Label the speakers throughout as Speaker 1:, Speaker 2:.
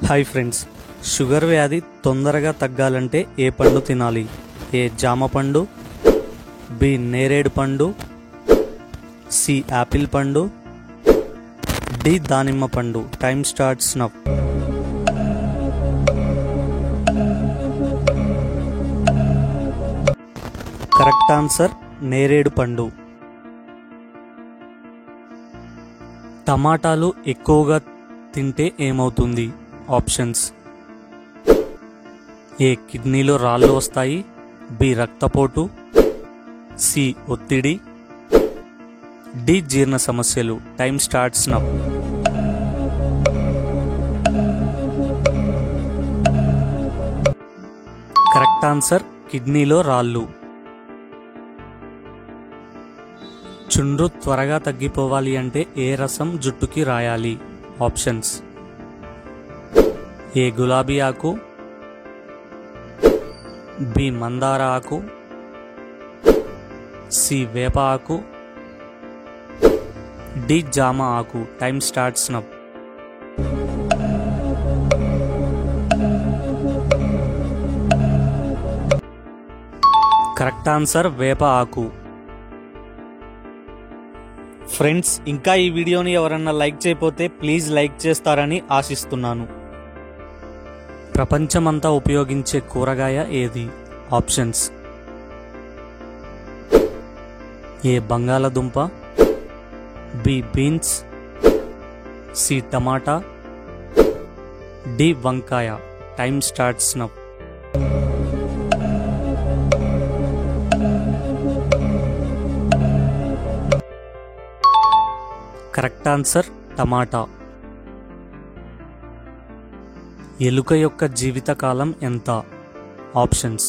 Speaker 1: Hi friends, sugar వ్యాధి తొందరగా తగ్గాలంటే ఏ పండు తినాలి? ఏ జామ పండు, బి నేరేడు పండు, సి యాపిల్ పండు, డి దానిమ్మ పండు. Time starts now. Correct answer నేరేడు పండు. టమాటాలు ఎక్కువగా తింటే ఏమవుతుంది? ఆప్షన్స్: ఏ కిడ్నీలో రాళ్ళు వస్తాయి, బి రక్తపోటు, సి ఒత్తిడి, డి జీర్ణ సమస్యలు. Time starts now. Correct answer కిడ్నీలో రాళ్ళు. చుండ్రు త్వరగా తగ్గిపోవాలి అంటే ఏ రసం జుట్టుకి రాయాలి? ఆప్షన్స్: ఏ గులాబీ ఆకు, బి మందార ఆకు, సి వేప ఆకు, డి జామ ఆకు. Time starts now. Correct answer వేప ఆకు. ఫ్రెండ్స్, ఇంకా ఈ వీడియోని ఎవరన్నా లైక్ చేయకపోతే ప్లీజ్ లైక్ చేస్తారని ఆశిస్తున్నాను. ప్రపంచమంతా ఉపయోగించే కూరగాయ ఏది? ఆప్షన్స్: ఏ బంగాళదుంప, బి బీన్స్, సి టమాటా, డి వంకాయ. Time starts now. Correct answer టమాటా. ఎలుక యొక్క జీవితకాలం ఎంత? ఆప్షన్స్: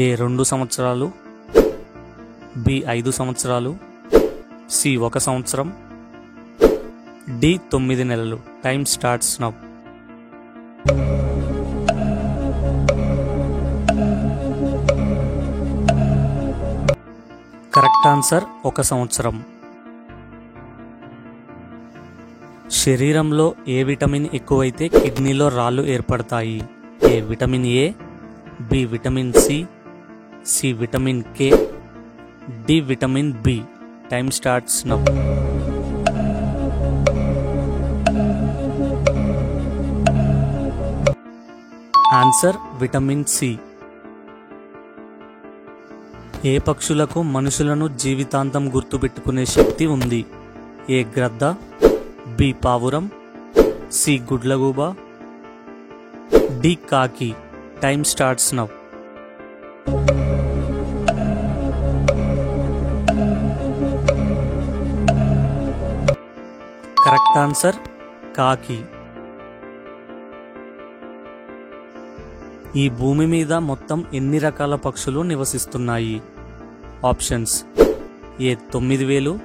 Speaker 1: ఏ 2 సంవత్సరాలు, బి 5 సంవత్సరాలు, సి 1 సంవత్సరం, డి 9 నెలలు. Time starts now. Correct answer 1 సంవత్సరం. శరీరంలో ఏ విటమిన్ ఎక్కువైతే కిడ్నీలో రాళ్ళు ఏర్పడతాయి? A vitamin A, B vitamin C, C vitamin K, D vitamin B. Time starts now. Answer vitamin C. ఏ పక్షులకు మనుషులను జీవితాంతం గుర్తుపెట్టుకునే శక్తి ఉంది? ఏ గ్రద్ద, బి పావురం, సి గుడ్లగూబ, డి కాకి. Time starts now. Correct answer కాకి. ఈ భూమి మీద మొత్తం ఎన్ని రకాల పక్షులు నివసిస్తున్నాయి? Options: A 9000,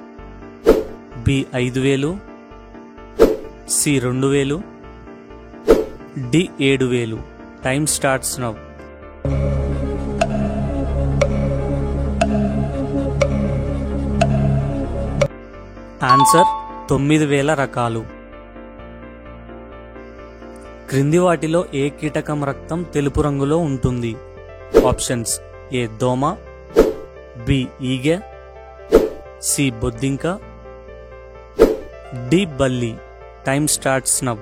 Speaker 1: B 5000, C 2000, D 7000. Time starts now. Answer 9000 రకాలు. క్రింది వాటిలో ఏ కీటకం రక్తం తెలుపు రంగులో ఉంటుంది? ఆప్షన్స్: ఏ దోమ, బి ఈగ, సి బొద్దింక, డి బల్లి. Time starts now.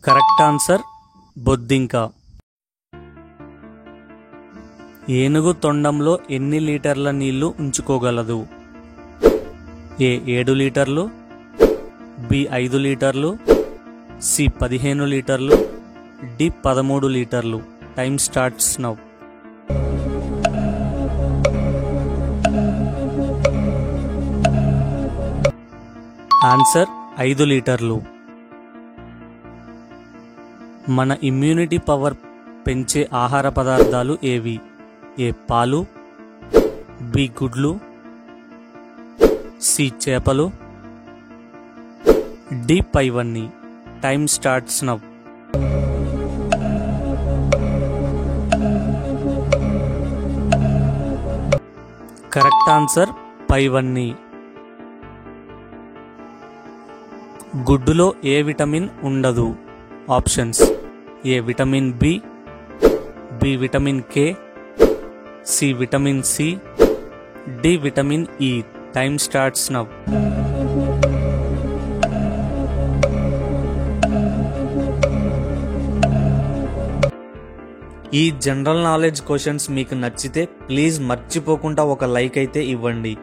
Speaker 1: Correct answer బొద్దింక. ఏనుగు తొండంలో ఎన్ని లీటర్ల నీళ్లు ఉంచుకోగలదు? ఏ 7 లీటర్లు, బి 5 లీటర్లు, సి 15 లీటర్లు, డి 13 లీటర్లు. Time starts now. ఆన్సర్ 5 లీటర్లు. మన ఇమ్యూనిటీ పవర్ పెంచే ఆహార పదార్థాలు ఏవి? ఏ పాలు, బి గుడ్లు, సి చేపలు, డి పైవన్నీ. Time starts now. Correct answer పైవన్నీ. గుడ్డులో ఏ విటమిన్ ఉండదు? Options: A vitamin B, B vitamin K, C vitamin C, D vitamin E. Time starts now. ఈ జనరల్ నాలెడ్జ్ క్వశ్చన్స్ మీకు నచ్చితే ప్లీజ్ మర్చిపోకుండా ఒక లైక్ అయితే ఇవ్వండి.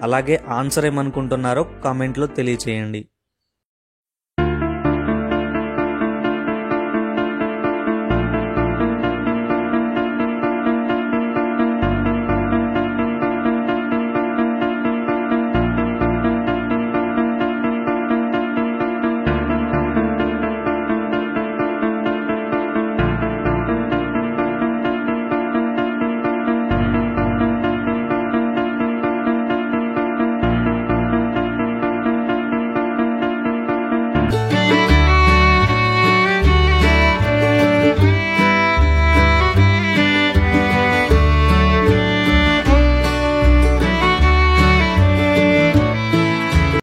Speaker 1: అలాగే ఆన్సర్ ఏమనుకుంటున్నారో కామెంట్లో తెలియచేయండి.